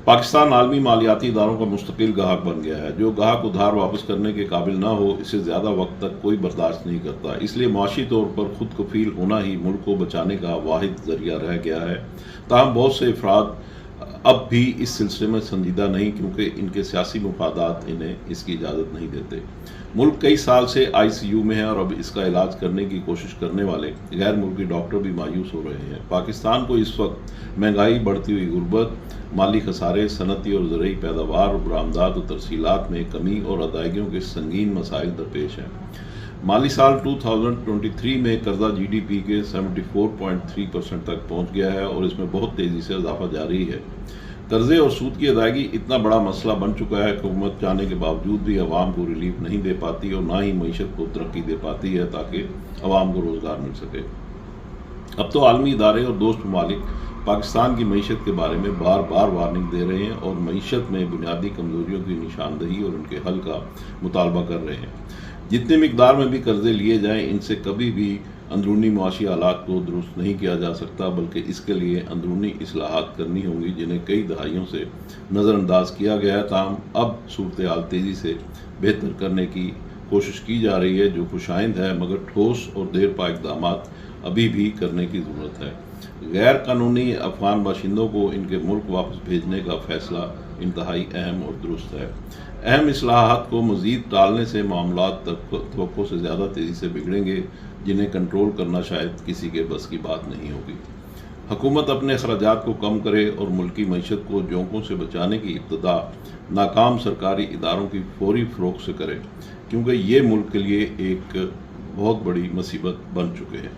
पाकिस्तान आलमी मालियाती इदारों का मुस्तकिल गाहक बन गया है। जो गाहक उधार वापस करने के काबिल ना हो, इसे ज़्यादा वक्त तक कोई बर्दाश्त नहीं करता। इसलिए मुआशी तौर पर खुद कफील होना ही मुल्क को बचाने का वाहिद जरिया रह गया है। ताहम बहुत से अफराद अब भी इस सिलसिले में संजीदा नहीं, क्योंकि इनके सियासी मुफादात इन्हें इसकी इजाज़त नहीं देते। मुल्क कई साल से ICU में है और अब इसका इलाज करने की कोशिश करने वाले गैर मुल्की डॉक्टर भी मायूस हो रहे हैं। पाकिस्तान को इस वक्त महंगाई, बढ़ती हुई गुर्बत, माली खसारे, सनती और ज़रूरी पैदावार, बरामदात और तरसीलात में कमी और अदायगियों के संगीन मसाइल दरपेश हैं। माली साल 2023 में कर्जा GDP के 74.3% तक पहुंच गया है और इसमें बहुत तेज़ी से इजाफा जारी है। कर्जे और सूद की अदायगी इतना बड़ा मसला बन चुका है कि हुकूमत चाहने के बावजूद भी अवाम को रिलीफ नहीं दे पाती और ना ही मईशत को तरक्की दे पाती है ताकि अवाम को रोज़गार मिल सके। अब तो आलमी इदारे और दोस्त ममालिक पाकिस्तान की मईशत के बारे में बार बार वार्निंग दे रहे हैं और मईशत में बुनियादी कमजोरियों की निशानदही और उनके हल का मुतालबा कर रहे हैं। जितनी मिकदार में भी कर्जे लिए जाएं, इनसे कभी भी अंदरूनी मुआशी हालात को दुरुस्त नहीं किया जा सकता, बल्कि इसके लिए अंदरूनी इस्लाहात करनी होंगी जिन्हें कई दहाइयों से नज़रअंदाज किया गया है। ताहम अब सूरत हाल तेज़ी से बेहतर करने की कोशिश की जा रही है, जो खुशाइंद है, मगर ठोस और देर पा इक़दाम अभी भी करने की ज़रूरत है। गैर कानूनी अफगान बाशिंदों को इनके मुल्क वापस भेजने का फैसला इंतहाई अहम और दुरुस्त है। अहम इस्लाहात को मज़ीद टालने से मामलात तवक्को से ज़्यादा तेज़ी से बिगड़ेंगे, जिन्हें कंट्रोल करना शायद किसी के बस की बात नहीं होगी। हुकूमत अपने अखराजात को कम करे और मुल्की मईशत को जोंकों से बचाने की इब्तदा नाकाम सरकारी इदारों की फौरी फ़रोग से करे, क्योंकि ये मुल्क के लिए एक बहुत बड़ी मुसीबत बन चुके हैं।